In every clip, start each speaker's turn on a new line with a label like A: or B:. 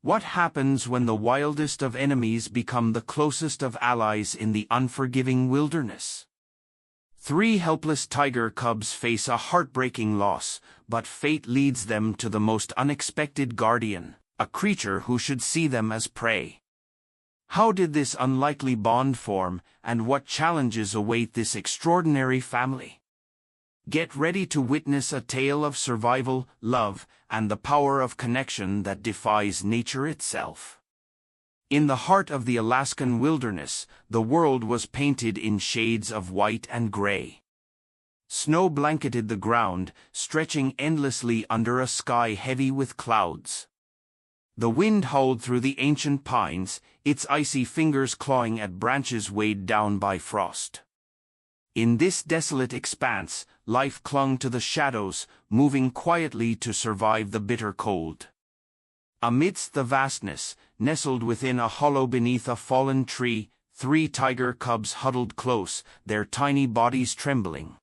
A: What happens when the wildest of enemies become the closest of allies in the unforgiving wilderness? Three helpless tiger cubs face a heartbreaking loss, but fate leads them to the most unexpected guardian, a creature who should see them as prey. How did this unlikely bond form, and what challenges await this extraordinary family? Get ready to witness a tale of survival, love, and the power of connection that defies nature itself. In the heart of the Alaskan wilderness, the world was painted in shades of white and gray. Snow blanketed the ground, stretching endlessly under a sky heavy with clouds. The wind howled through the ancient pines, its icy fingers clawing at branches weighed down by frost. In this desolate expanse, life clung to the shadows, moving quietly to survive the bitter cold. Amidst the vastness, nestled within a hollow beneath a fallen tree, three tiger cubs huddled close, their tiny bodies trembling.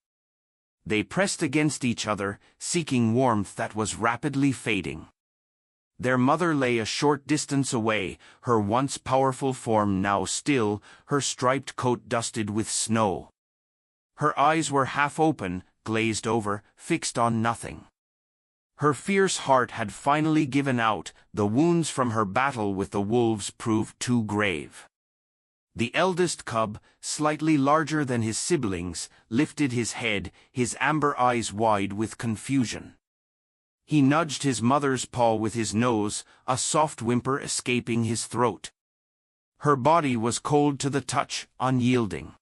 A: They pressed against each other, seeking warmth that was rapidly fading. Their mother lay a short distance away, her once powerful form now still, her striped coat dusted with snow. Her eyes were half open, glazed over, fixed on nothing. Her fierce heart had finally given out, the wounds from her battle with the wolves proved too grave. The eldest cub, slightly larger than his siblings, lifted his head, his amber eyes wide with confusion. He nudged his mother's paw with his nose, a soft whimper escaping his throat. Her body was cold to the touch, unyielding.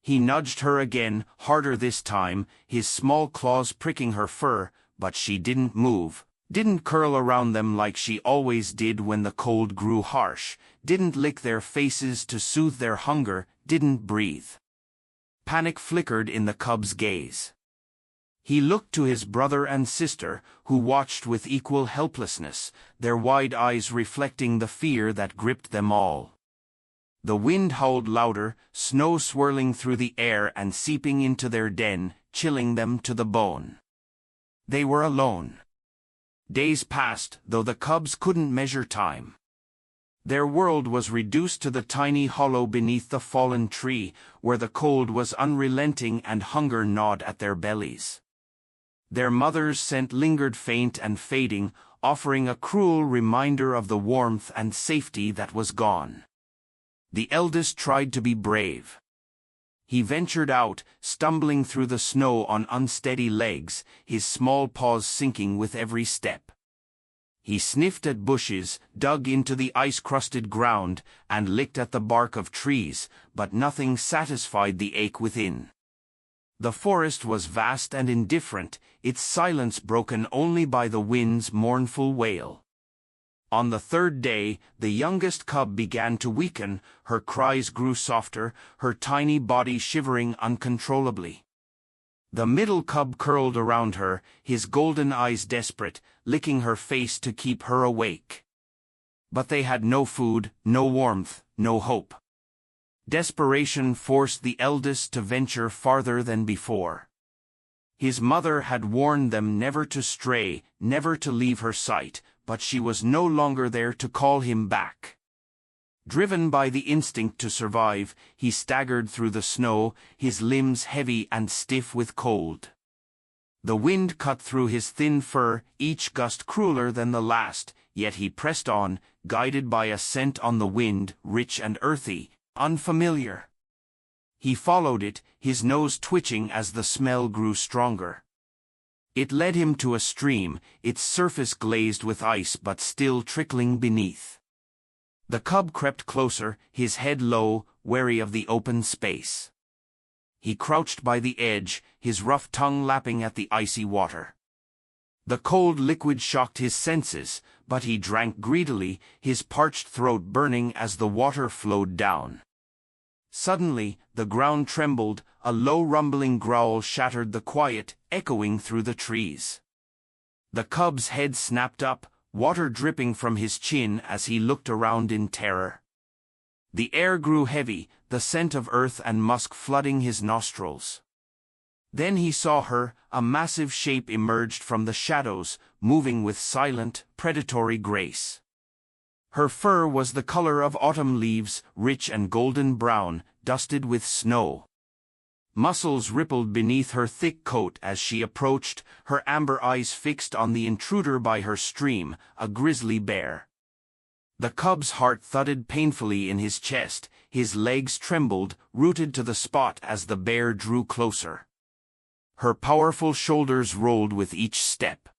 A: He nudged her again, harder this time, his small claws pricking her fur, but she didn't move, didn't curl around them like she always did when the cold grew harsh, didn't lick their faces to soothe their hunger, didn't breathe. Panic flickered in the cub's gaze. He looked to his brother and sister, who watched with equal helplessness, their wide eyes reflecting the fear that gripped them all. The wind howled louder, snow swirling through the air and seeping into their den, chilling them to the bone. They were alone. Days passed, though the cubs couldn't measure time. Their world was reduced to the tiny hollow beneath the fallen tree, where the cold was unrelenting and hunger gnawed at their bellies. Their mother's scent lingered faint and fading, offering a cruel reminder of the warmth and safety that was gone. The eldest tried to be brave. He ventured out, stumbling through the snow on unsteady legs, his small paws sinking with every step. He sniffed at bushes, dug into the ice-crusted ground, and licked at the bark of trees, but nothing satisfied the ache within. The forest was vast and indifferent, its silence broken only by the wind's mournful wail. On the third day, the youngest cub began to weaken, her cries grew softer, her tiny body shivering uncontrollably. The middle cub curled around her, his golden eyes desperate, licking her face to keep her awake. But they had no food, no warmth, no hope. Desperation forced the eldest to venture farther than before. His mother had warned them never to stray, never to leave her sight, but she was no longer there to call him back. Driven by the instinct to survive, he staggered through the snow, his limbs heavy and stiff with cold. The wind cut through his thin fur, each gust crueler than the last, yet he pressed on, guided by a scent on the wind, rich and earthy, unfamiliar. He followed it, his nose twitching as the smell grew stronger. It led him to a stream, its surface glazed with ice but still trickling beneath. The cub crept closer, his head low, wary of the open space. He crouched by the edge, his rough tongue lapping at the icy water. The cold liquid shocked his senses, but he drank greedily, his parched throat burning as the water flowed down. Suddenly, the ground trembled, a low rumbling growl shattered the quiet, echoing through the trees. The cub's head snapped up, water dripping from his chin as he looked around in terror. The air grew heavy, the scent of earth and musk flooding his nostrils. Then he saw her, a massive shape emerged from the shadows, moving with silent, predatory grace. Her fur was the color of autumn leaves, rich and golden brown, dusted with snow. Muscles rippled beneath her thick coat as she approached, her amber eyes fixed on the intruder by her stream, a grizzly bear. The cub's heart thudded painfully in his chest, his legs trembled, rooted to the spot as the bear drew closer. Her powerful shoulders rolled with each step.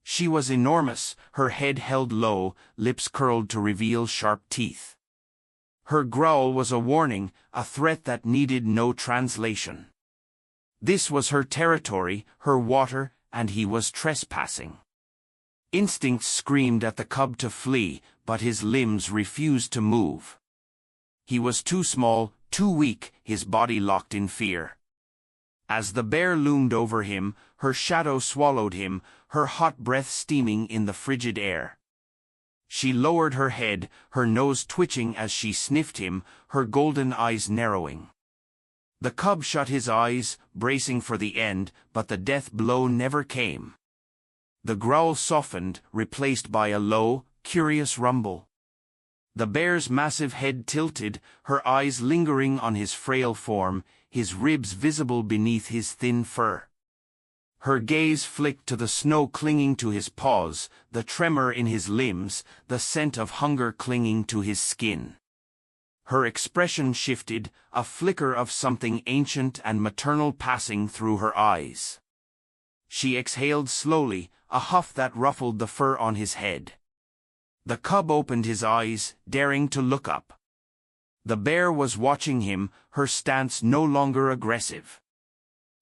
A: She was enormous, her head held low, lips curled to reveal sharp teeth. Her growl was a warning, a threat that needed no translation. This was her territory, her water, and he was trespassing. Instincts screamed at the cub to flee, but his limbs refused to move. He was too small, too weak, his body locked in fear. As the bear loomed over him, her shadow swallowed him, her hot breath steaming in the frigid air. She lowered her head, her nose twitching as she sniffed him, her golden eyes narrowing. The cub shut his eyes, bracing for the end, but the death blow never came. The growl softened, replaced by a low, curious rumble. The bear's massive head tilted, her eyes lingering on his frail form, his ribs visible beneath his thin fur. Her gaze flicked to the snow clinging to his paws, the tremor in his limbs, the scent of hunger clinging to his skin. Her expression shifted, a flicker of something ancient and maternal passing through her eyes. She exhaled slowly, a huff that ruffled the fur on his head. The cub opened his eyes, daring to look up. The bear was watching him, her stance no longer aggressive.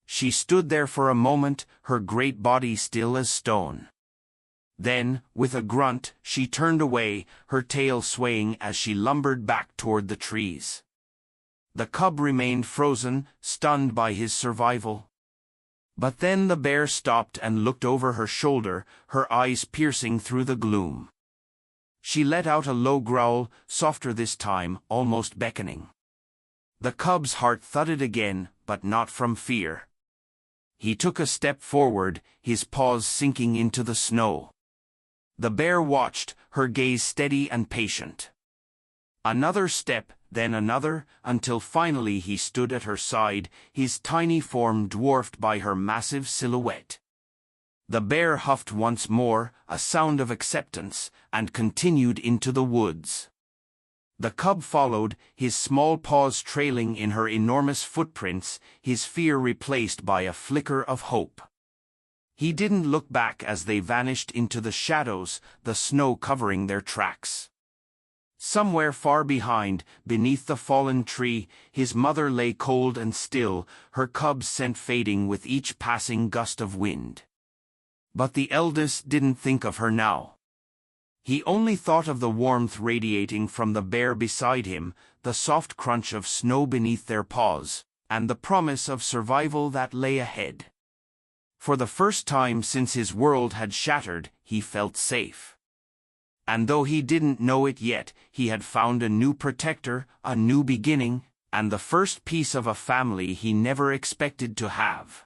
A: She stood there for a moment, her great body still as stone. Then, with a grunt, she turned away, her tail swaying as she lumbered back toward the trees. The cub remained frozen, stunned by his survival. But then the bear stopped and looked over her shoulder, her eyes piercing through the gloom. She let out a low growl, softer this time, almost beckoning. The cub's heart thudded again, but not from fear. He took a step forward, his paws sinking into the snow. The bear watched, her gaze steady and patient. Another step, then another, until finally he stood at her side, his tiny form dwarfed by her massive silhouette. The bear huffed once more, a sound of acceptance, and continued into the woods. The cub followed, his small paws trailing in her enormous footprints, his fear replaced by a flicker of hope. He didn't look back as they vanished into the shadows, the snow covering their tracks. Somewhere far behind, beneath the fallen tree, his mother lay cold and still, her cub's scent fading with each passing gust of wind. But the eldest didn't think of her now. He only thought of the warmth radiating from the bear beside him, the soft crunch of snow beneath their paws, and the promise of survival that lay ahead. For the first time since his world had shattered, he felt safe. And though he didn't know it yet, he had found a new protector, a new beginning, and the first piece of a family he never expected to have.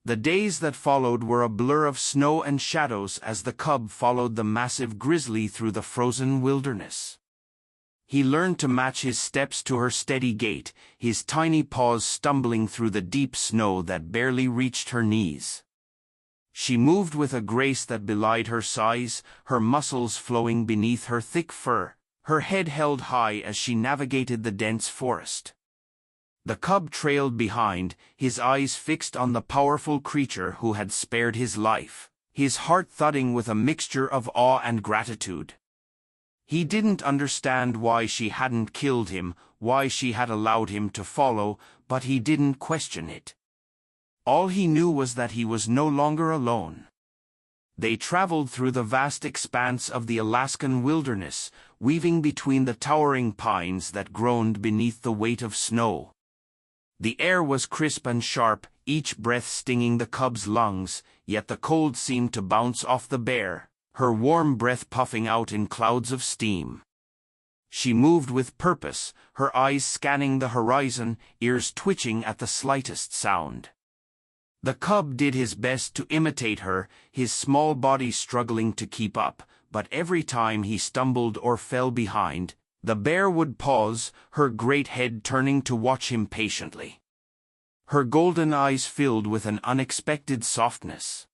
A: The days that followed were a blur of snow and shadows as the cub followed the massive grizzly through the frozen wilderness. He learned to match his steps to her steady gait, his tiny paws stumbling through the deep snow that barely reached her knees. She moved with a grace that belied her size, her muscles flowing beneath her thick fur, her head held high as she navigated the dense forest. The cub trailed behind, his eyes fixed on the powerful creature who had spared his life, his heart thudding with a mixture of awe and gratitude. He didn't understand why she hadn't killed him, why she had allowed him to follow, but he didn't question it. All he knew was that he was no longer alone. They traveled through the vast expanse of the Alaskan wilderness, weaving between the towering pines that groaned beneath the weight of snow. The air was crisp and sharp, each breath stinging the cub's lungs, yet the cold seemed to bounce off the bear, her warm breath puffing out in clouds of steam. She moved with purpose, her eyes scanning the horizon, ears twitching at the slightest sound. The cub did his best to imitate her, his small body struggling to keep up, but every time he stumbled or fell behind, the bear would pause, her great head turning to watch him patiently. Her golden eyes filled with an unexpected softness.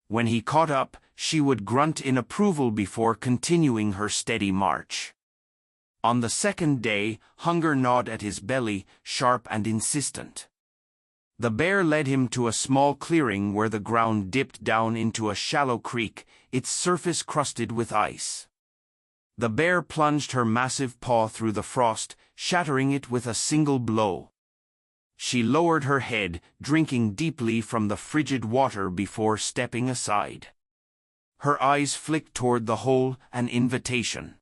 A: When he caught up, she would grunt in approval before continuing her steady march. On the second day, Hunger gnawed at his belly, sharp and insistent. The bear led him to a small clearing where the ground dipped down into a shallow creek, its surface crusted with ice. The bear plunged her massive paw through the frost, shattering it with a single blow. She lowered her head, drinking deeply from the frigid water before stepping aside. Her eyes flicked toward the hole, an invitation.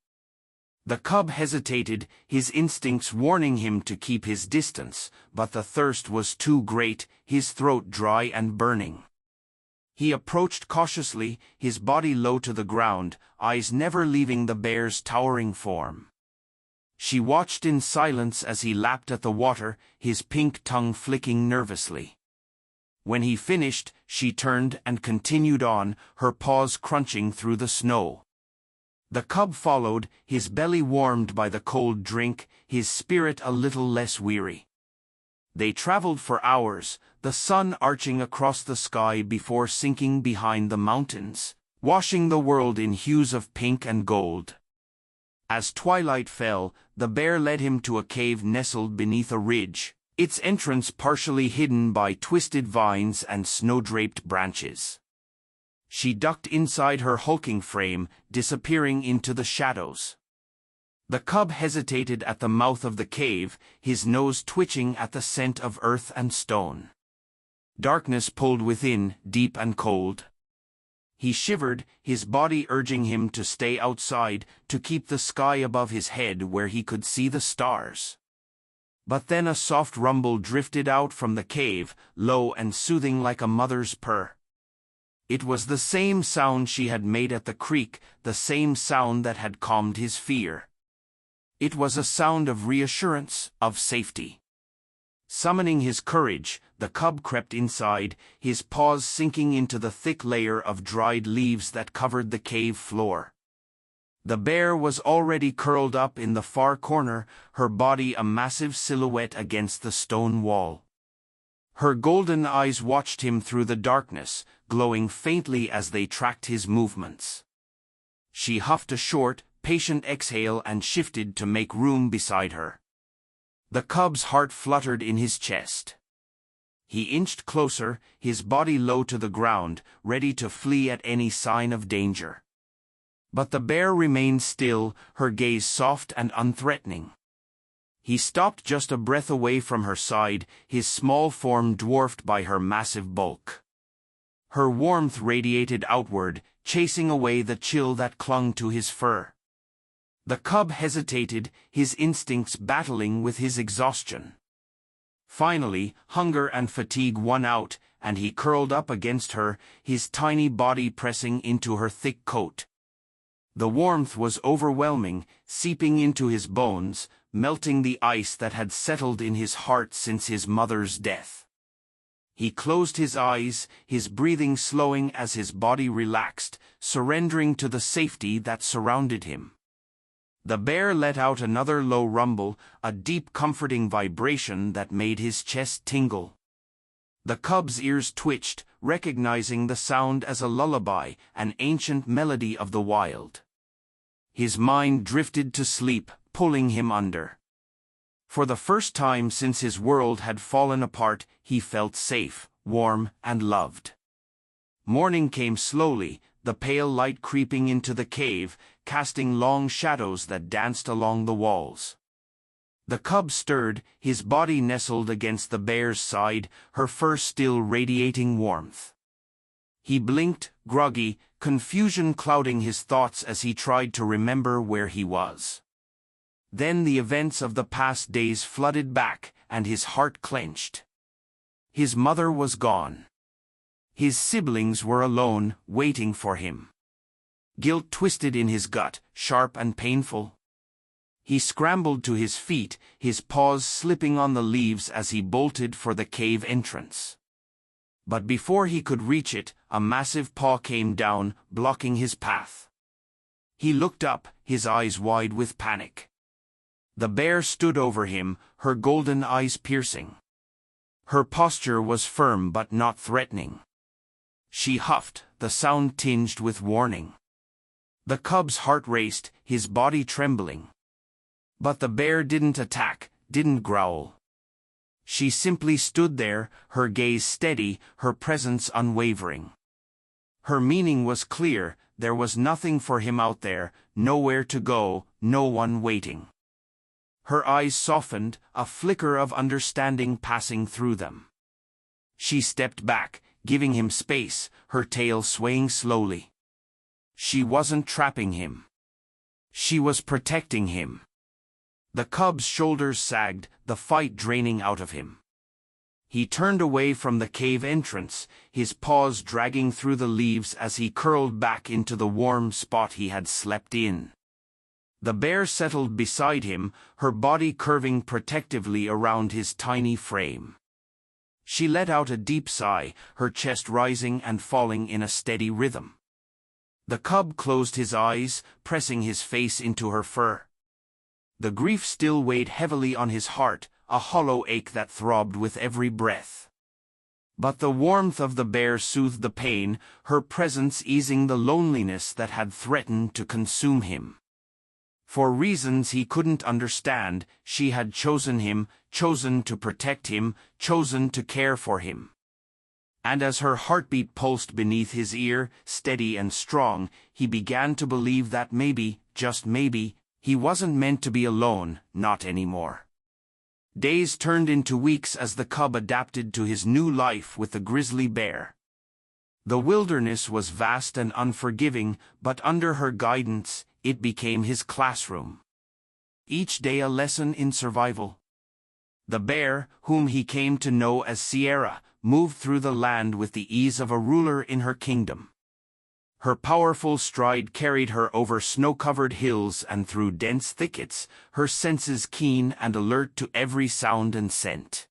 A: The cub hesitated, his instincts warning him to keep his distance, but the thirst was too great, his throat dry and burning. He approached cautiously, his body low to the ground, eyes never leaving the bear's towering form. She watched in silence as he lapped at the water, his pink tongue flicking nervously. When he finished, she turned and continued on, her paws crunching through the snow. The cub followed, his belly warmed by the cold drink, his spirit a little less weary. They traveled for hours, the sun arching across the sky before sinking behind the mountains, washing the world in hues of pink and gold. As twilight fell, the bear led him to a cave nestled beneath a ridge, its entrance partially hidden by twisted vines and snow-draped branches. She ducked inside her hulking frame, disappearing into the shadows. The cub hesitated at the mouth of the cave, his nose twitching at the scent of earth and stone. Darkness pulled within, deep and cold. He shivered, his body urging him to stay outside, to keep the sky above his head where he could see the stars. But then a soft rumble drifted out from the cave, low and soothing like a mother's purr. It was the same sound she had made at the creek, the same sound that had calmed his fear. It was a sound of reassurance, of safety. Summoning his courage, the cub crept inside, his paws sinking into the thick layer of dried leaves that covered the cave floor. The bear was already curled up in the far corner, her body a massive silhouette against the stone wall. Her golden eyes watched him through the darkness, glowing faintly as they tracked his movements. She huffed a short, patient exhale and shifted to make room beside her. The cub's heart fluttered in his chest. He inched closer, his body low to the ground, ready to flee at any sign of danger. But the bear remained still, her gaze soft and unthreatening. He stopped just a breath away from her side, his small form dwarfed by her massive bulk. Her warmth radiated outward, chasing away the chill that clung to his fur. The cub hesitated, his instincts battling with his exhaustion. Finally, hunger and fatigue won out, and he curled up against her, his tiny body pressing into her thick coat. The warmth was overwhelming, seeping into his bones, melting the ice that had settled in his heart since his mother's death. He closed his eyes, his breathing slowing as his body relaxed, surrendering to the safety that surrounded him. The bear let out another low rumble, a deep comforting vibration that made his chest tingle. The cub's ears twitched, recognizing the sound as a lullaby, an ancient melody of the wild. His mind drifted to sleep, pulling him under. For the first time since his world had fallen apart, he felt safe, warm, and loved. Morning came slowly, the pale light creeping into the cave, casting long shadows that danced along the walls. The cub stirred, his body nestled against the bear's side, her fur still radiating warmth. He blinked, groggy, confusion clouding his thoughts as he tried to remember where he was. Then the events of the past days flooded back, and his heart clenched. His mother was gone. His siblings were alone, waiting for him. Guilt twisted in his gut, sharp and painful. He scrambled to his feet, his paws slipping on the leaves as he bolted for the cave entrance. But before he could reach it, a massive paw came down, blocking his path. He looked up, his eyes wide with panic. The bear stood over him, her golden eyes piercing. Her posture was firm but not threatening. She huffed, the sound tinged with warning. The cub's heart raced, his body trembling. But the bear didn't attack, didn't growl. She simply stood there, her gaze steady, her presence unwavering. Her meaning was clear, there was nothing for him out there, nowhere to go, no one waiting. Her eyes softened, a flicker of understanding passing through them. She stepped back, giving him space, her tail swaying slowly. She wasn't trapping him. She was protecting him. The cub's shoulders sagged, the fight draining out of him. He turned away from the cave entrance, his paws dragging through the leaves as he curled back into the warm spot he had slept in. The bear settled beside him, her body curving protectively around his tiny frame. She let out a deep sigh, her chest rising and falling in a steady rhythm. The cub closed his eyes, pressing his face into her fur. The grief still weighed heavily on his heart, a hollow ache that throbbed with every breath. But the warmth of the bear soothed the pain, her presence easing the loneliness that had threatened to consume him. For reasons he couldn't understand, she had chosen him, chosen to protect him, chosen to care for him. And as her heartbeat pulsed beneath his ear, steady and strong, he began to believe that maybe, just maybe, he wasn't meant to be alone, not anymore. Days turned into weeks as the cub adapted to his new life with the grizzly bear. The wilderness was vast and unforgiving, but under her guidance, it became his classroom. Each day a lesson in survival. The bear, whom he came to know as Sierra, moved through the land with the ease of a ruler in her kingdom. Her powerful stride carried her over snow-covered hills and through dense thickets, her senses keen and alert to every sound and scent.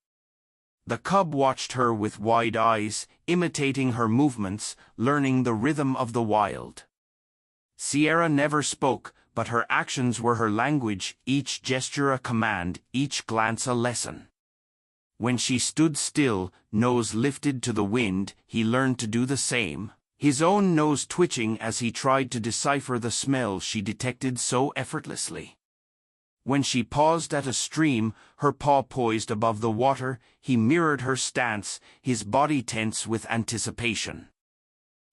A: The cub watched her with wide eyes, imitating her movements, learning the rhythm of the wild. Sierra never spoke, but her actions were her language, each gesture a command, each glance a lesson. When she stood still, nose lifted to the wind, he learned to do the same, his own nose twitching as he tried to decipher the smell she detected so effortlessly. When she paused at a stream, her paw poised above the water, he mirrored her stance, his body tense with anticipation.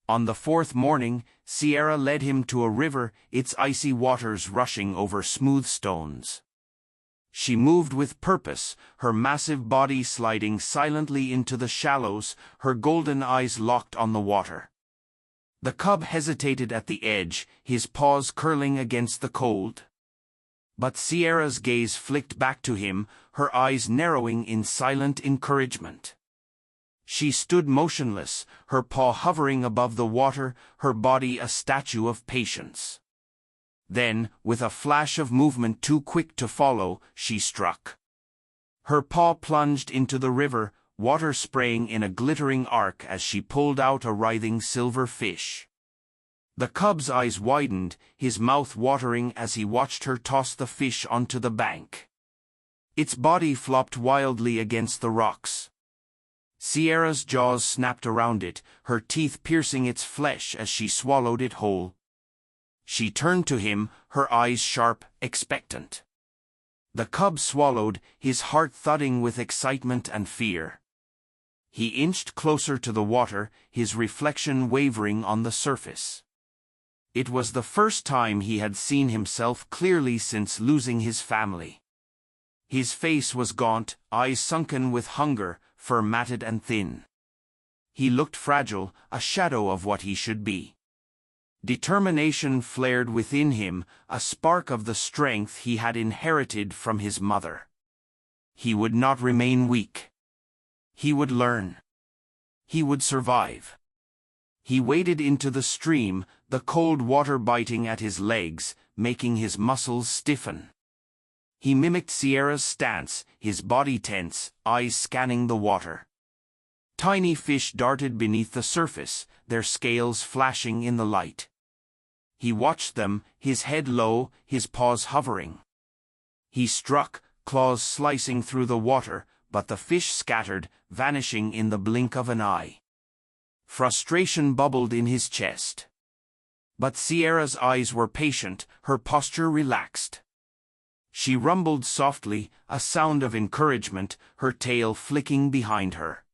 A: On the fourth morning, Sierra led him to a river, its icy waters rushing over smooth stones. She moved with purpose, her massive body sliding silently into the shallows, her golden eyes locked on the water. The cub hesitated at the edge, his paws curling against the cold. But Sierra's gaze flicked back to him, her eyes narrowing in silent encouragement. She stood motionless, her paw hovering above the water, her body a statue of patience. Then, with a flash of movement too quick to follow, she struck. Her paw plunged into the river, water spraying in a glittering arc as she pulled out a writhing silver fish. The cub's eyes widened, his mouth watering as he watched her toss the fish onto the bank. Its body flopped wildly against the rocks. Sierra's jaws snapped around it, her teeth piercing its flesh as she swallowed it whole. She turned to him, her eyes sharp, expectant. The cub swallowed, his heart thudding with excitement and fear. He inched closer to the water, his reflection wavering on the surface. It was the first time he had seen himself clearly since losing his family. His face was gaunt, eyes sunken with hunger, fur matted and thin. He looked fragile, a shadow of what he should be. Determination flared within him, a spark of the strength he had inherited from his mother. He would not remain weak. He would learn. He would survive. He waded into the stream, the cold water biting at his legs, making his muscles stiffen. He mimicked Sierra's stance, his body tense, eyes scanning the water. Tiny fish darted beneath the surface, their scales flashing in the light. He watched them, his head low, his paws hovering. He struck, claws slicing through the water, but the fish scattered, vanishing in the blink of an eye. Frustration bubbled in his chest. But Sierra's eyes were patient, her posture relaxed. She rumbled softly, a sound of encouragement, her tail flicking behind her.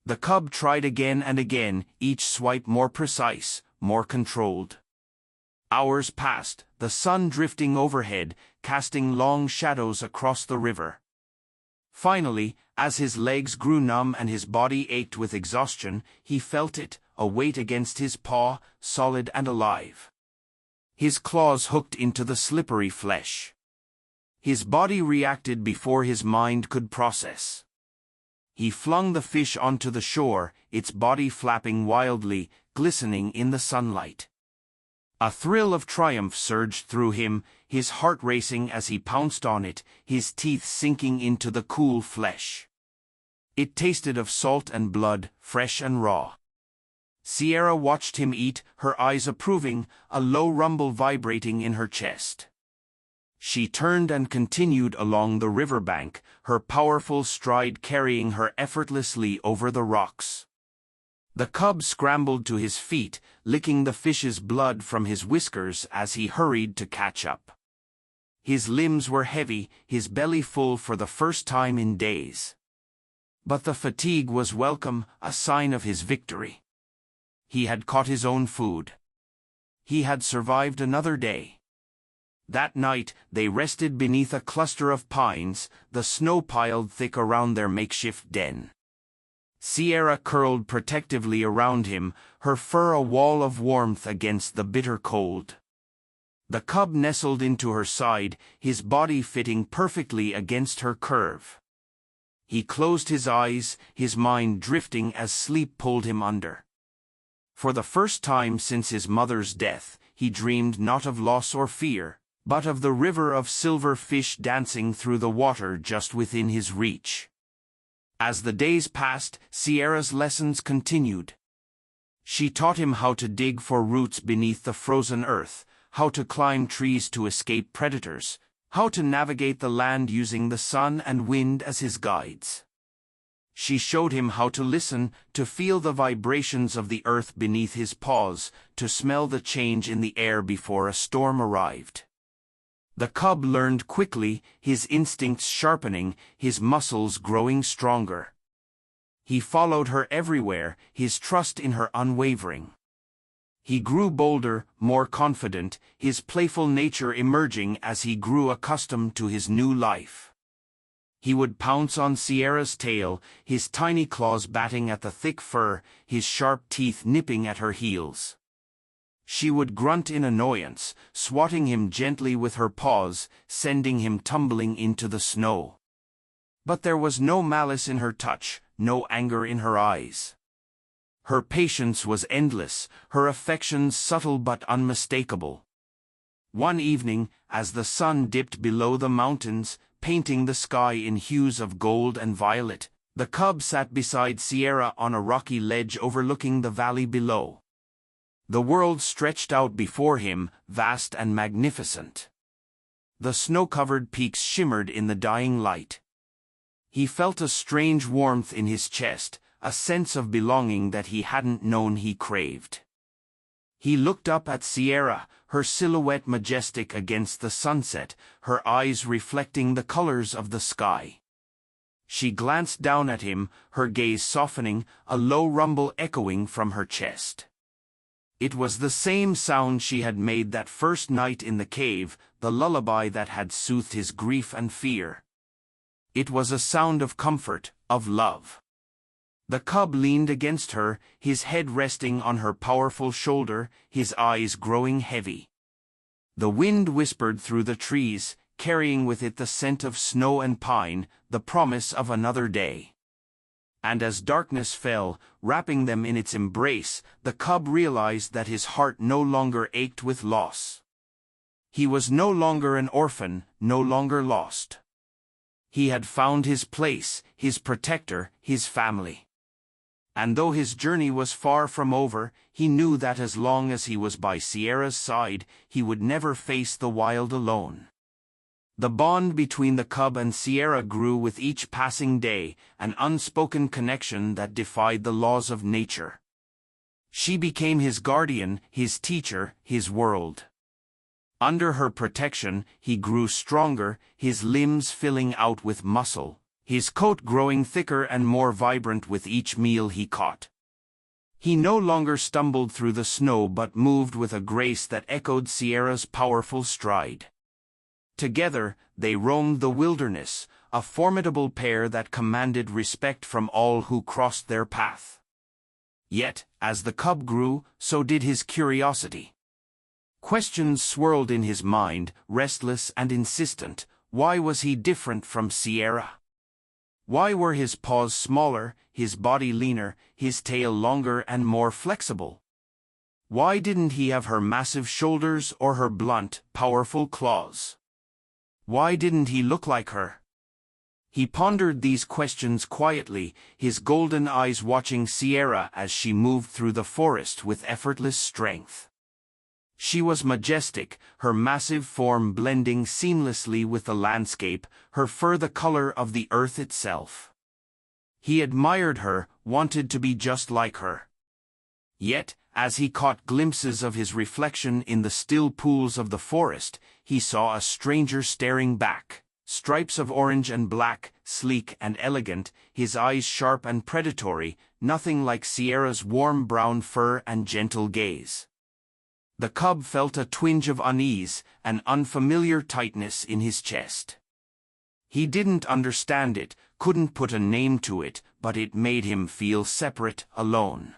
A: The cub tried again and again, each swipe more precise, more controlled. Hours passed, the sun drifting overhead, casting long shadows across the river. Finally, as his legs grew numb and his body ached with exhaustion, he felt it, a weight against his paw, solid and alive. His claws hooked into the slippery flesh. His body reacted before his mind could process. He flung the fish onto the shore, its body flapping wildly, glistening in the sunlight. A thrill of triumph surged through him, his heart racing as he pounced on it, his teeth sinking into the cool flesh. It tasted of salt and blood, fresh and raw. Sierra watched him eat, her eyes approving, a low rumble vibrating in her chest. She turned and continued along the riverbank, her powerful stride carrying her effortlessly over the rocks. The cub scrambled to his feet, licking the fish's blood from his whiskers as he hurried to catch up. His limbs were heavy, his belly full for the first time in days. But the fatigue was welcome, a sign of his victory. He had caught his own food. He had survived another day. That night, they rested beneath a cluster of pines, the snow piled thick around their makeshift den. Sierra curled protectively around him, her fur a wall of warmth against the bitter cold. The cub nestled into her side, his body fitting perfectly against her curve. He closed his eyes, his mind drifting as sleep pulled him under. For the first time since his mother's death, he dreamed not of loss or fear, but of the river of silver fish dancing through the water just within his reach. As the days passed, Sierra's lessons continued. She taught him how to dig for roots beneath the frozen earth, how to climb trees to escape predators, how to navigate the land using the sun and wind as his guides. She showed him how to listen, to feel the vibrations of the earth beneath his paws, to smell the change in the air before a storm arrived. The cub learned quickly, his instincts sharpening, his muscles growing stronger. He followed her everywhere, his trust in her unwavering. He grew bolder, more confident, his playful nature emerging as he grew accustomed to his new life. He would pounce on Sierra's tail, his tiny claws batting at the thick fur, his sharp teeth nipping at her heels. She would grunt in annoyance, swatting him gently with her paws, sending him tumbling into the snow. But there was no malice in her touch, no anger in her eyes. Her patience was endless, her affections subtle but unmistakable. One evening, as the sun dipped below the mountains, painting the sky in hues of gold and violet, the cub sat beside Sierra on a rocky ledge overlooking the valley below. The world stretched out before him, vast and magnificent. The snow-covered peaks shimmered in the dying light. He felt a strange warmth in his chest, a sense of belonging that he hadn't known he craved. He looked up at Sierra, her silhouette majestic against the sunset, her eyes reflecting the colors of the sky. She glanced down at him, her gaze softening, a low rumble echoing from her chest. It was the same sound she had made that first night in the cave, the lullaby that had soothed his grief and fear. It was a sound of comfort, of love. The cub leaned against her, his head resting on her powerful shoulder, his eyes growing heavy. The wind whispered through the trees, carrying with it the scent of snow and pine, the promise of another day. And as darkness fell, wrapping them in its embrace, the cub realized that his heart no longer ached with loss. He was no longer an orphan, no longer lost. He had found his place, his protector, his family. And though his journey was far from over, he knew that as long as he was by Sierra's side, he would never face the wild alone. The bond between the cub and Sierra grew with each passing day, an unspoken connection that defied the laws of nature. She became his guardian, his teacher, his world. Under her protection, he grew stronger, his limbs filling out with muscle, his coat growing thicker and more vibrant with each meal he caught. He no longer stumbled through the snow but moved with a grace that echoed Sierra's powerful stride. Together, they roamed the wilderness, a formidable pair that commanded respect from all who crossed their path. Yet, as the cub grew, so did his curiosity. Questions swirled in his mind, restless and insistent. Why was he different from Sierra? Why were his paws smaller, his body leaner, his tail longer and more flexible? Why didn't he have her massive shoulders or her blunt, powerful claws? Why didn't he look like her? He pondered these questions quietly, his golden eyes watching Sierra as she moved through the forest with effortless strength. She was majestic, her massive form blending seamlessly with the landscape, her fur the color of the earth itself. He admired her, wanted to be just like her. Yet, as he caught glimpses of his reflection in the still pools of the forest, he saw a stranger staring back, stripes of orange and black, sleek and elegant, his eyes sharp and predatory, nothing like Sierra's warm brown fur and gentle gaze. The cub felt a twinge of unease, an unfamiliar tightness in his chest. He didn't understand it, couldn't put a name to it, but it made him feel separate, alone.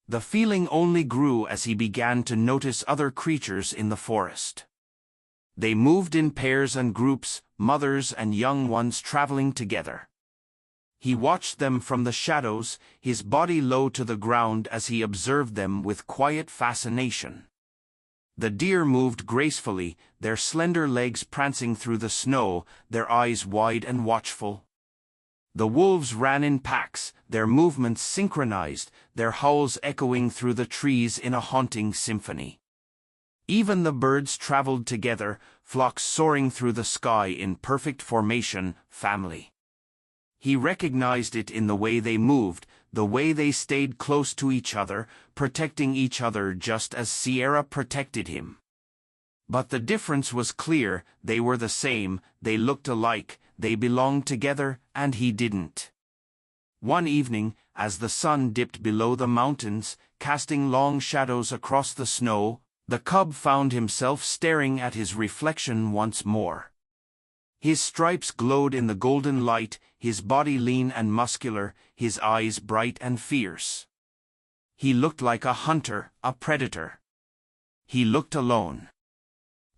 A: The feeling only grew as he began to notice other creatures in the forest. They moved in pairs and groups, mothers and young ones traveling together. He watched them from the shadows, his body low to the ground as he observed them with quiet fascination. The deer moved gracefully, their slender legs prancing through the snow, their eyes wide and watchful. The wolves ran in packs, their movements synchronized, their howls echoing through the trees in a haunting symphony. Even the birds traveled together, flocks soaring through the sky in perfect formation, family. He recognized it in the way they moved, the way they stayed close to each other, protecting each other just as Sierra protected him. But the difference was clear, they were the same, they looked alike, they belonged together, and he didn't. One evening, as the sun dipped below the mountains, casting long shadows across the snow, the cub found himself staring at his reflection once more. His stripes glowed in the golden light, his body lean and muscular, his eyes bright and fierce. He looked like a hunter, a predator. He looked alone.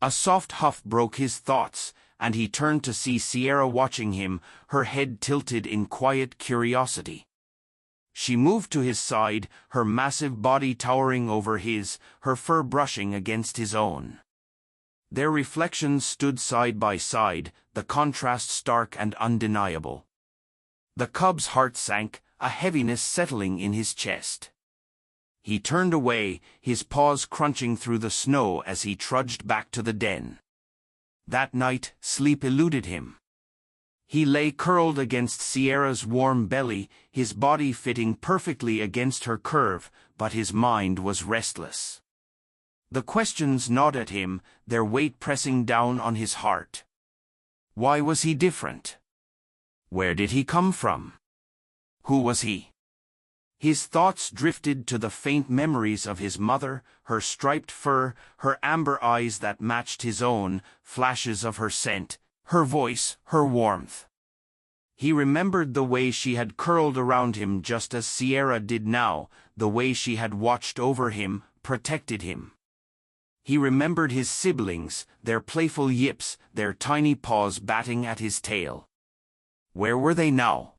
A: A soft huff broke his thoughts, and he turned to see Sierra watching him, her head tilted in quiet curiosity. She moved to his side, her massive body towering over his, her fur brushing against his own. Their reflections stood side by side, the contrast stark and undeniable. The cub's heart sank, a heaviness settling in his chest. He turned away, his paws crunching through the snow as he trudged back to the den. That night, sleep eluded him. He lay curled against Sierra's warm belly, his body fitting perfectly against her curve, but his mind was restless. The questions gnawed at him, their weight pressing down on his heart. Why was he different? Where did he come from? Who was he? His thoughts drifted to the faint memories of his mother, her striped fur, her amber eyes that matched his own, flashes of her scent, her voice, her warmth. He remembered the way she had curled around him just as Sierra did now, the way she had watched over him, protected him. He remembered his siblings, their playful yips, their tiny paws batting at his tail. Where were they now?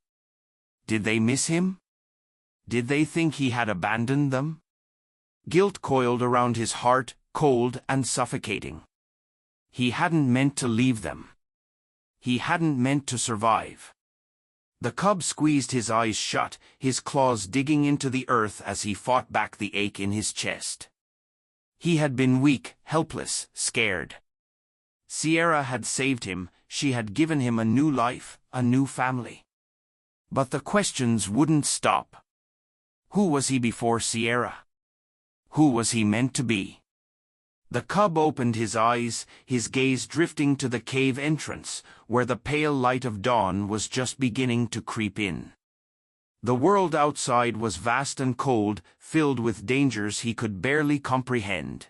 A: Did they miss him? Did they think he had abandoned them? Guilt coiled around his heart, cold and suffocating. He hadn't meant to leave them. He hadn't meant to survive. The cub squeezed his eyes shut, his claws digging into the earth as he fought back the ache in his chest. He had been weak, helpless, scared. Sierra had saved him, she had given him a new life, a new family. But the questions wouldn't stop. Who was he before Sierra? Who was he meant to be? The cub opened his eyes, his gaze drifting to the cave entrance, where the pale light of dawn was just beginning to creep in. The world outside was vast and cold, filled with dangers he could barely comprehend.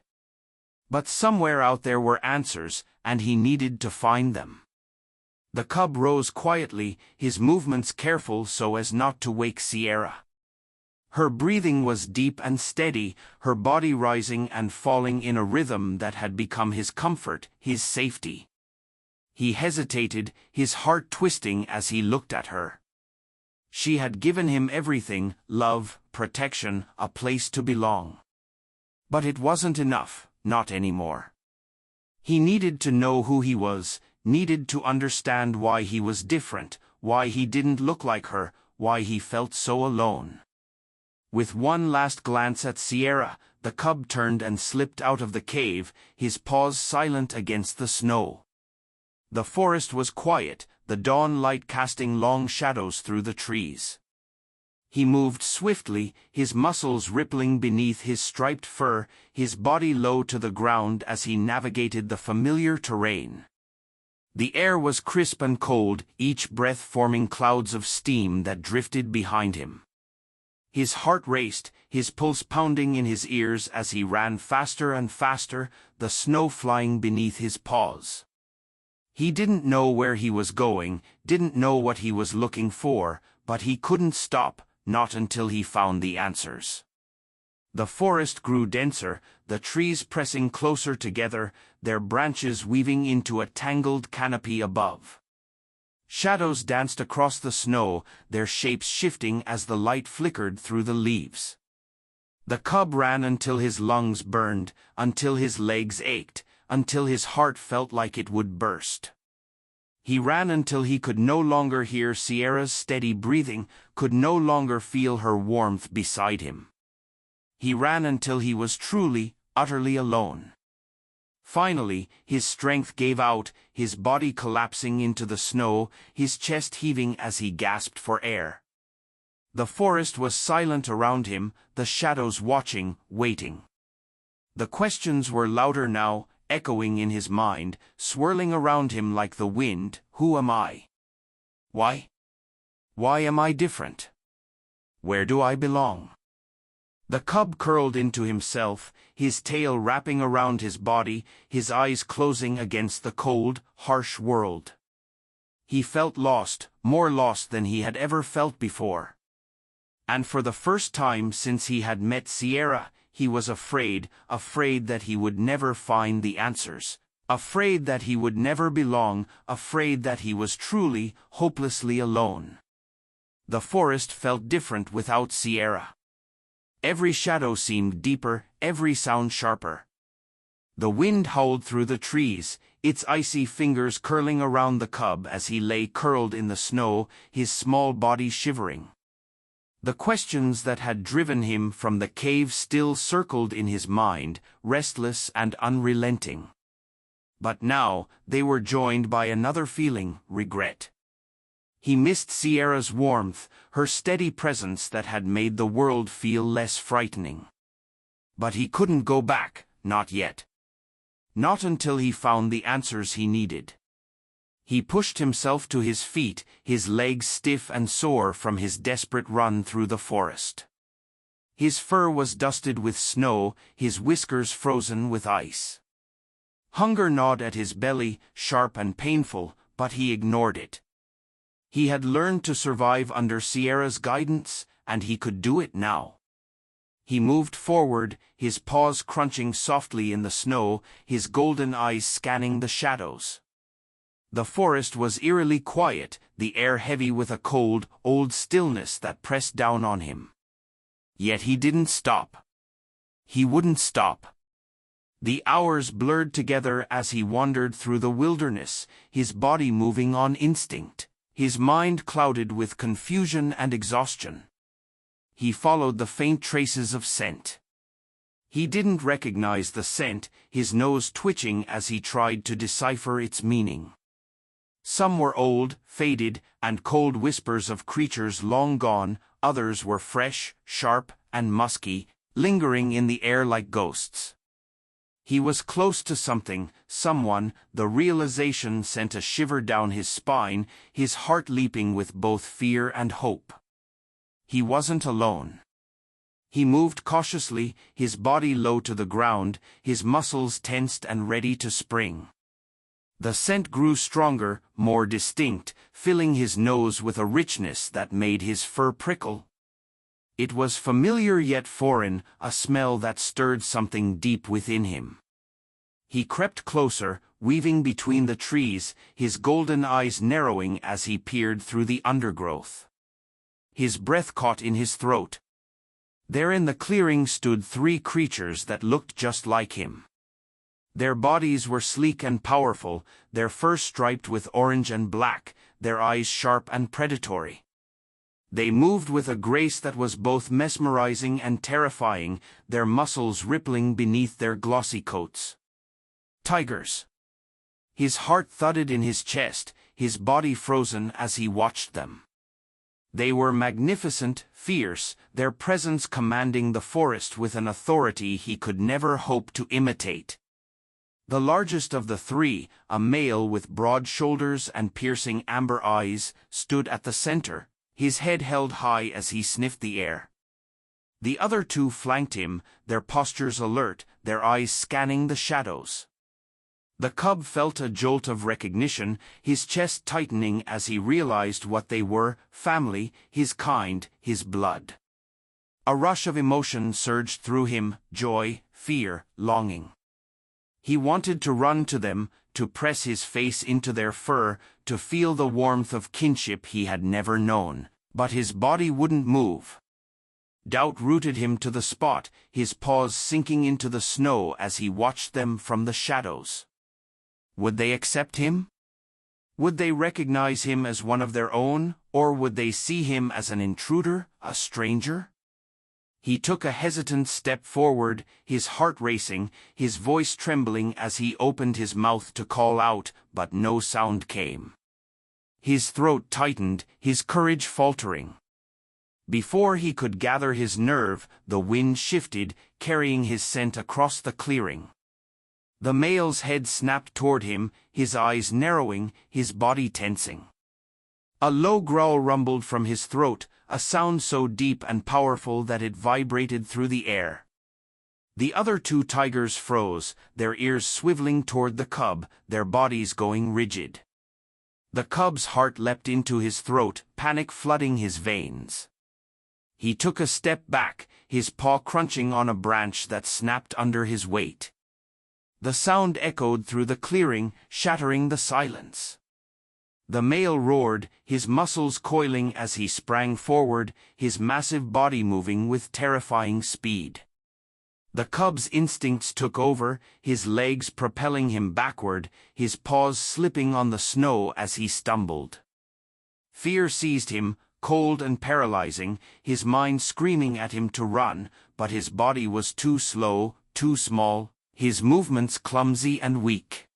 A: But somewhere out there were answers, and he needed to find them. The cub rose quietly, his movements careful so as not to wake Sierra. Her breathing was deep and steady, her body rising and falling in a rhythm that had become his comfort, his safety. He hesitated, his heart twisting as he looked at her. She had given him everything, love, protection, a place to belong. But it wasn't enough, not anymore. He needed to know who he was, needed to understand why he was different, why he didn't look like her, why he felt so alone. With one last glance at Sierra, the cub turned and slipped out of the cave, his paws silent against the snow. The forest was quiet, the dawn light casting long shadows through the trees. He moved swiftly, his muscles rippling beneath his striped fur, his body low to the ground as he navigated the familiar terrain. The air was crisp and cold, each breath forming clouds of steam that drifted behind him. His heart raced, his pulse pounding in his ears as he ran faster and faster, the snow flying beneath his paws. He didn't know where he was going, didn't know what he was looking for, but he couldn't stop, not until he found the answers. The forest grew denser, the trees pressing closer together, their branches weaving into a tangled canopy above. Shadows danced across the snow, their shapes shifting as the light flickered through the leaves. The cub ran until his lungs burned, until his legs ached, until his heart felt like it would burst. He ran until he could no longer hear Sierra's steady breathing, could no longer feel her warmth beside him. He ran until he was truly, utterly alone. Finally, his strength gave out, his body collapsing into the snow, his chest heaving as he gasped for air. The forest was silent around him, the shadows watching, waiting. The questions were louder now, echoing in his mind, swirling around him like the wind. Who am I? Why? Why am I different? Where do I belong? The cub curled into himself, his tail wrapping around his body, his eyes closing against the cold, harsh world. He felt lost, more lost than he had ever felt before. And for the first time since he had met Sierra, he was afraid that he would never find the answers, afraid that he would never belong, afraid that he was truly, hopelessly alone. The forest felt different without Sierra. Every shadow seemed deeper, every sound sharper. The wind howled through the trees, its icy fingers curling around the cub as he lay curled in the snow, his small body shivering. The questions that had driven him from the cave still circled in his mind, restless and unrelenting. But now, they were joined by another feeling, regret. He missed Sierra's warmth, her steady presence that had made the world feel less frightening. But he couldn't go back, not yet. Not until he found the answers he needed. He pushed himself to his feet, his legs stiff and sore from his desperate run through the forest. His fur was dusted with snow, his whiskers frozen with ice. Hunger gnawed at his belly, sharp and painful, but he ignored it. He had learned to survive under Sierra's guidance, and he could do it now. He moved forward, his paws crunching softly in the snow, his golden eyes scanning the shadows. The forest was eerily quiet, the air heavy with a cold, old stillness that pressed down on him. Yet he didn't stop. He wouldn't stop. The hours blurred together as he wandered through the wilderness, his body moving on instinct, his mind clouded with confusion and exhaustion. He followed the faint traces of scent. He didn't recognize the scent, his nose twitching as he tried to decipher its meaning. Some were old, faded, and cold whispers of creatures long gone, others were fresh, sharp, and musky, lingering in the air like ghosts. He was close to something, someone. The realization sent a shiver down his spine, his heart leaping with both fear and hope. He wasn't alone. He moved cautiously, his body low to the ground, his muscles tensed and ready to spring. The scent grew stronger, more distinct, filling his nose with a richness that made his fur prickle. It was familiar yet foreign, a smell that stirred something deep within him. He crept closer, weaving between the trees, his golden eyes narrowing as he peered through the undergrowth. His breath caught in his throat. There in the clearing stood 3 creatures that looked just like him. Their bodies were sleek and powerful, their fur striped with orange and black, their eyes sharp and predatory. They moved with a grace that was both mesmerizing and terrifying, their muscles rippling beneath their glossy coats. Tigers. His heart thudded in his chest, his body frozen as he watched them. They were magnificent, fierce, their presence commanding the forest with an authority he could never hope to imitate. The largest of the 3, a male with broad shoulders and piercing amber eyes, stood at the center, his head held high as he sniffed the air. The other 2 flanked him, their postures alert, their eyes scanning the shadows. The cub felt a jolt of recognition, his chest tightening as he realized what they were: family, his kind, his blood. A rush of emotion surged through him: joy, fear, longing. He wanted to run to them, to press his face into their fur, to feel the warmth of kinship he had never known, but his body wouldn't move. Doubt rooted him to the spot, his paws sinking into the snow as he watched them from the shadows. Would they accept him? Would they recognize him as one of their own, or would they see him as an intruder, a stranger? He took a hesitant step forward, his heart racing, his voice trembling as he opened his mouth to call out, but no sound came. His throat tightened, his courage faltering. Before he could gather his nerve, the wind shifted, carrying his scent across the clearing. The male's head snapped toward him, his eyes narrowing, his body tensing. A low growl rumbled from his throat, a sound so deep and powerful that it vibrated through the air. The other 2 tigers froze, their ears swiveling toward the cub, their bodies going rigid. The cub's heart leapt into his throat, panic flooding his veins. He took a step back, his paw crunching on a branch that snapped under his weight. The sound echoed through the clearing, shattering the silence. The male roared, his muscles coiling as he sprang forward, his massive body moving with terrifying speed. The cub's instincts took over, his legs propelling him backward, his paws slipping on the snow as he stumbled. Fear seized him, cold and paralyzing, his mind screaming at him to run, but his body was too slow, too small, his movements clumsy and weak.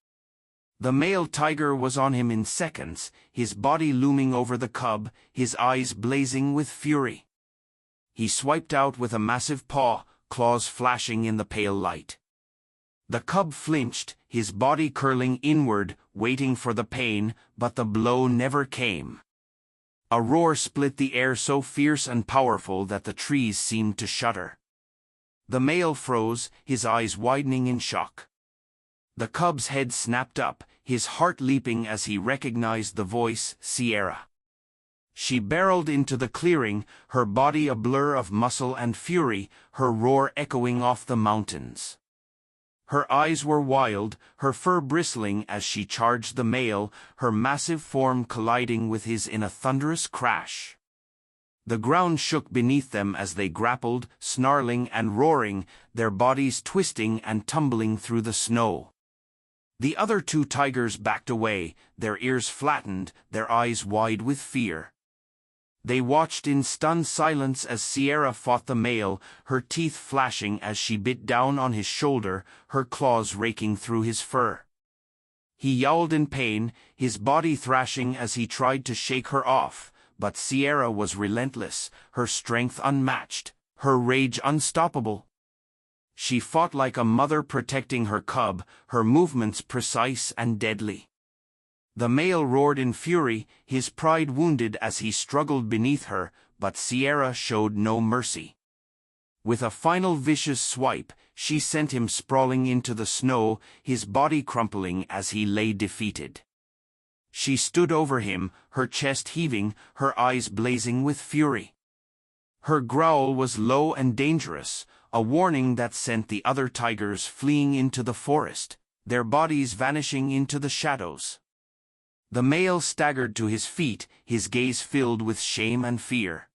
A: The male tiger was on him in seconds, his body looming over the cub, his eyes blazing with fury. He swiped out with a massive paw, claws flashing in the pale light. The cub flinched, his body curling inward, waiting for the pain, but the blow never came. A roar split the air so fierce and powerful that the trees seemed to shudder. The male froze, his eyes widening in shock. The cub's head snapped up, his heart leaping as he recognized the voice: Sierra. She barreled into the clearing, her body a blur of muscle and fury, her roar echoing off the mountains. Her eyes were wild, her fur bristling as she charged the male, her massive form colliding with his in a thunderous crash. The ground shook beneath them as they grappled, snarling and roaring, their bodies twisting and tumbling through the snow. The other two tigers backed away, their ears flattened, their eyes wide with fear. They watched in stunned silence as Sierra fought the male, her teeth flashing as she bit down on his shoulder, her claws raking through his fur. He yowled in pain, his body thrashing as he tried to shake her off, but Sierra was relentless, her strength unmatched, her rage unstoppable. She fought like a mother protecting her cub, her movements precise and deadly. The male roared in fury, his pride wounded as he struggled beneath her, but Sierra showed no mercy. With a final vicious swipe, she sent him sprawling into the snow, his body crumpling as he lay defeated. She stood over him, her chest heaving, her eyes blazing with fury. Her growl was low and dangerous, a warning that sent the other tigers fleeing into the forest, their bodies vanishing into the shadows. The male staggered to his feet, his gaze filled with shame and fear.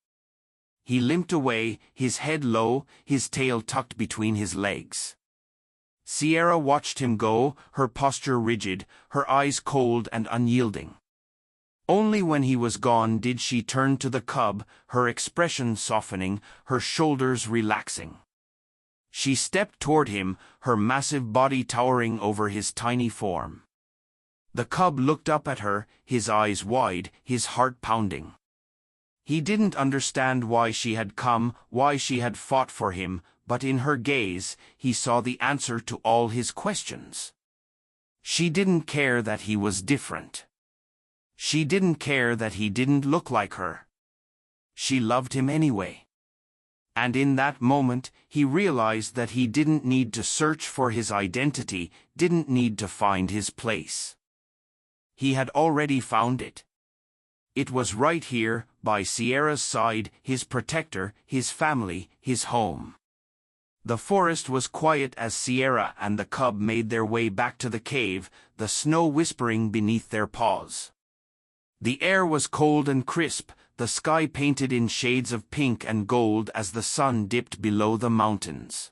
A: He limped away, his head low, his tail tucked between his legs. Sierra watched him go, her posture rigid, her eyes cold and unyielding. Only when he was gone did she turn to the cub, her expression softening, her shoulders relaxing. She stepped toward him, her massive body towering over his tiny form. The cub looked up at her, his eyes wide, his heart pounding. He didn't understand why she had come, why she had fought for him, but in her gaze, he saw the answer to all his questions. She didn't care that he was different. She didn't care that he didn't look like her. She loved him anyway. And in that moment, he realized that he didn't need to search for his identity, didn't need to find his place. He had already found it. It was right here, by Sierra's side, his protector, his family, his home. The forest was quiet as Sierra and the cub made their way back to the cave, the snow whispering beneath their paws. The air was cold and crisp, the sky painted in shades of pink and gold as the sun dipped below the mountains.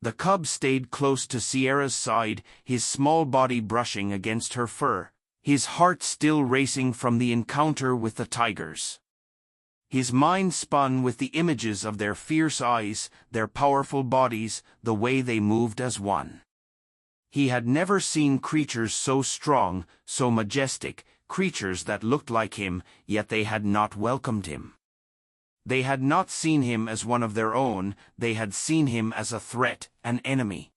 A: The cub stayed close to Sierra's side, his small body brushing against her fur, his heart still racing from the encounter with the tigers. His mind spun with the images of their fierce eyes, their powerful bodies, the way they moved as one. He had never seen creatures so strong, so majestic, creatures that looked like him, yet they had not welcomed him. They had not seen him as one of their own, they had seen him as a threat, an enemy.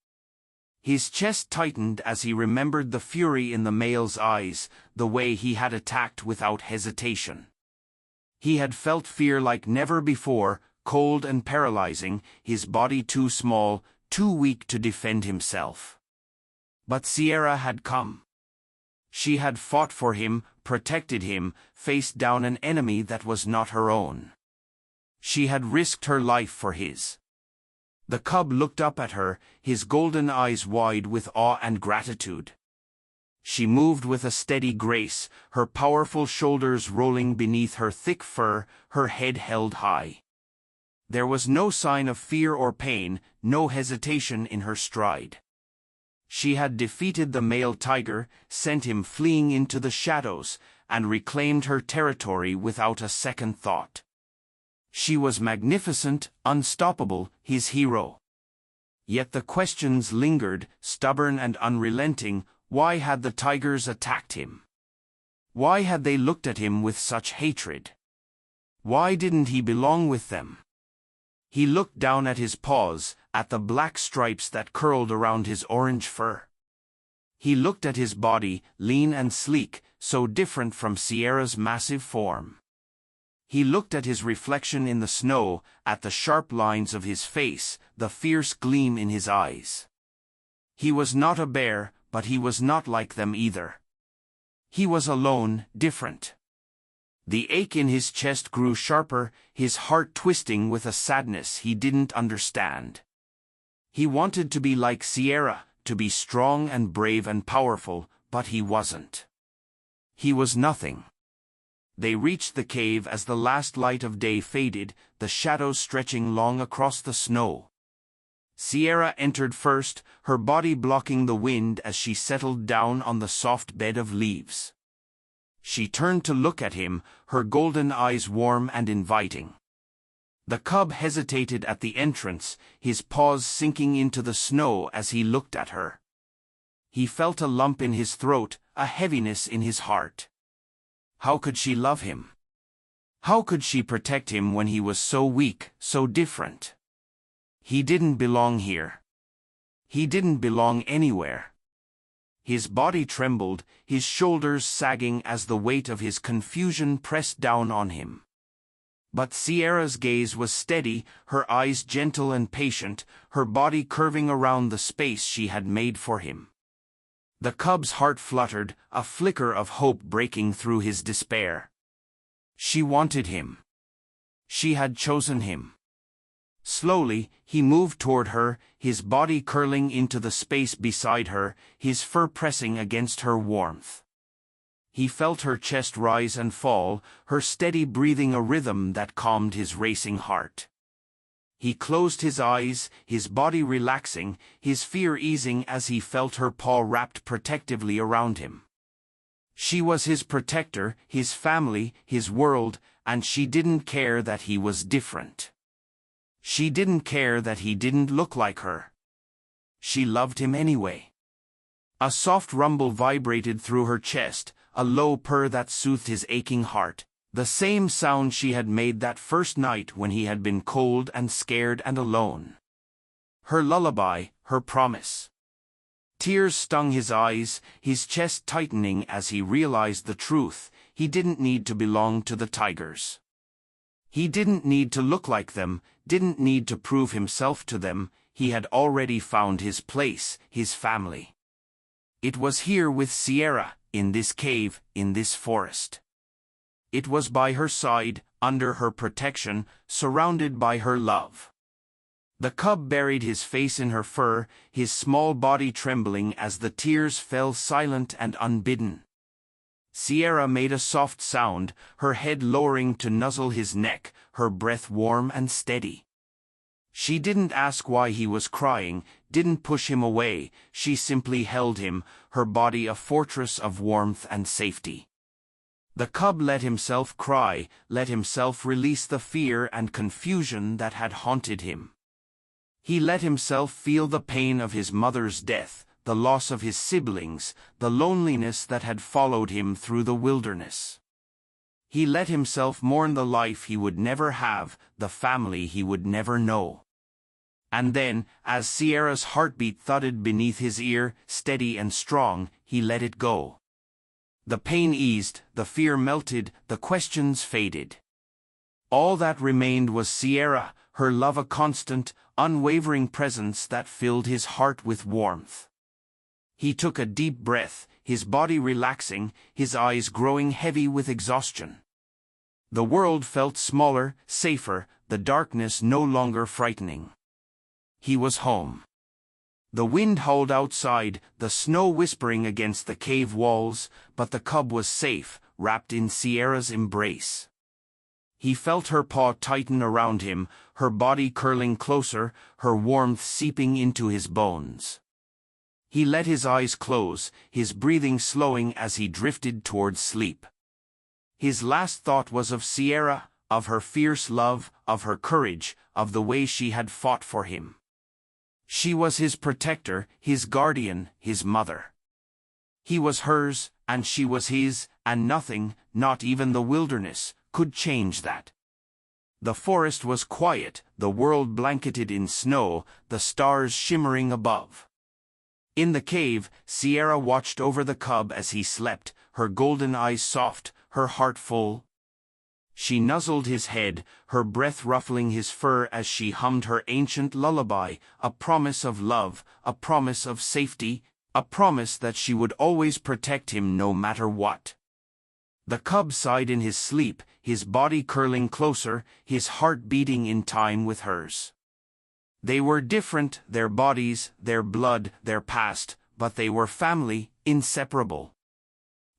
A: His chest tightened as he remembered the fury in the male's eyes, the way he had attacked without hesitation. He had felt fear like never before, cold and paralyzing, his body too small, too weak to defend himself. But Sierra had come. She had fought for him, protected him, faced down an enemy that was not her own. She had risked her life for his. The cub looked up at her, his golden eyes wide with awe and gratitude. She moved with a steady grace, her powerful shoulders rolling beneath her thick fur, her head held high. There was no sign of fear or pain, no hesitation in her stride. She had defeated the male tiger, sent him fleeing into the shadows, and reclaimed her territory without a second thought. She was magnificent, unstoppable, his hero. Yet the questions lingered, stubborn and unrelenting. Why had the tigers attacked him? Why had they looked at him with such hatred? Why didn't he belong with them? He looked down at his paws, at the black stripes that curled around his orange fur. He looked at his body, lean and sleek, so different from Sierra's massive form. He looked at his reflection in the snow, at the sharp lines of his face, the fierce gleam in his eyes. He was not a bear, but he was not like them either. He was alone, different. The ache in his chest grew sharper, his heart twisting with a sadness he didn't understand. He wanted to be like Sierra, to be strong and brave and powerful, but he wasn't. He was nothing. They reached the cave as the last light of day faded, the shadows stretching long across the snow. Sierra entered first, her body blocking the wind as she settled down on the soft bed of leaves. She turned to look at him, her golden eyes warm and inviting. The cub hesitated at the entrance, his paws sinking into the snow as he looked at her. He felt a lump in his throat, a heaviness in his heart. How could she love him? How could she protect him when he was so weak, so different? He didn't belong here. He didn't belong anywhere. His body trembled, his shoulders sagging as the weight of his confusion pressed down on him. But Sierra's gaze was steady, her eyes gentle and patient, her body curving around the space she had made for him. The cub's heart fluttered, a flicker of hope breaking through his despair. She wanted him. She had chosen him. Slowly, he moved toward her, his body curling into the space beside her, his fur pressing against her warmth. He felt her chest rise and fall, her steady breathing a rhythm that calmed his racing heart. He closed his eyes, his body relaxing, his fear easing as he felt her paw wrapped protectively around him. She was his protector, his family, his world, and she didn't care that he was different. She didn't care that he didn't look like her. She loved him anyway. A soft rumble vibrated through her chest, a low purr that soothed his aching heart, the same sound she had made that first night when he had been cold and scared and alone. Her lullaby, her promise. Tears stung his eyes, his chest tightening as he realized the truth: he didn't need to belong to the tigers. He didn't need to look like them, didn't need to prove himself to them. He had already found his place, his family. It was here with Sierra, in this cave, in this forest. It was by her side, under her protection, surrounded by her love. The cub buried his face in her fur, his small body trembling as the tears fell silent and unbidden. Sierra made a soft sound, her head lowering to nuzzle his neck, her breath warm and steady. She didn't ask why he was crying, didn't push him away, she simply held him, her body a fortress of warmth and safety. The cub let himself cry, let himself release the fear and confusion that had haunted him. He let himself feel the pain of his mother's death, the loss of his siblings, the loneliness that had followed him through the wilderness. He let himself mourn the life he would never have, the family he would never know. And then, as Sierra's heartbeat thudded beneath his ear, steady and strong, he let it go. The pain eased, the fear melted, the questions faded. All that remained was Sierra, her love a constant, unwavering presence that filled his heart with warmth. He took a deep breath, his body relaxing, his eyes growing heavy with exhaustion. The world felt smaller, safer, the darkness no longer frightening. He was home. The wind howled outside, the snow whispering against the cave walls, but the cub was safe, wrapped in Sierra's embrace. He felt her paw tighten around him, her body curling closer, her warmth seeping into his bones. He let his eyes close, his breathing slowing as he drifted towards sleep. His last thought was of Sierra, of her fierce love, of her courage, of the way she had fought for him. She was his protector, his guardian, his mother. He was hers, and she was his, and nothing, not even the wilderness, could change that. The forest was quiet, the world blanketed in snow, the stars shimmering above. In the cave, Sierra watched over the cub as he slept, her golden eyes soft, her heart full. She nuzzled his head, her breath ruffling his fur as she hummed her ancient lullaby, a promise of love, a promise of safety, a promise that she would always protect him no matter what. The cub sighed in his sleep, his body curling closer, his heart beating in time with hers. They were different, their bodies, their blood, their past, but they were family, inseparable.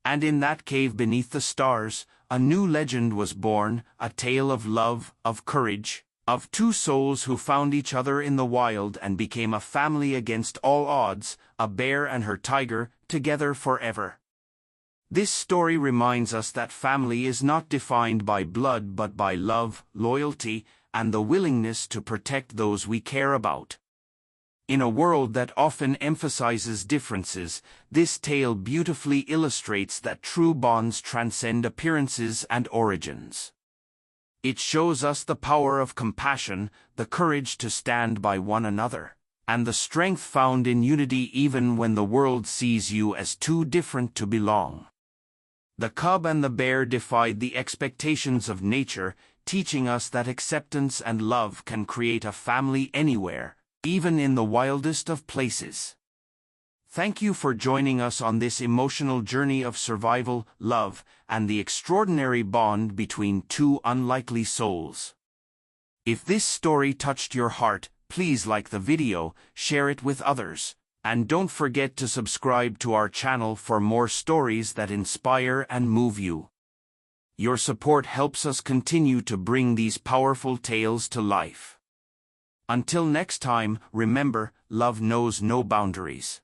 A: And in that cave beneath the stars, a new legend was born, a tale of love, of courage, Of two souls who found each other in the wild and became a family against all odds, a bear and her tiger, together forever. This story reminds us that family is not defined by blood but by love, loyalty, and the willingness to protect those we care about. In a world that often emphasizes differences, this tale beautifully illustrates that true bonds transcend appearances and origins. It shows us the power of compassion, the courage to stand by one another, and the strength found in unity even when the world sees you as too different to belong. The cub and the bear defied the expectations of nature, teaching us that acceptance and love can create a family anywhere, even in the wildest of places. Thank you for joining us on this emotional journey of survival, love, and the extraordinary bond between two unlikely souls. If this story touched your heart, please like the video, share it with others, and don't forget to subscribe to our channel for more stories that inspire and move you. Your support helps us continue to bring these powerful tales to life. Until next time, remember, love knows no boundaries.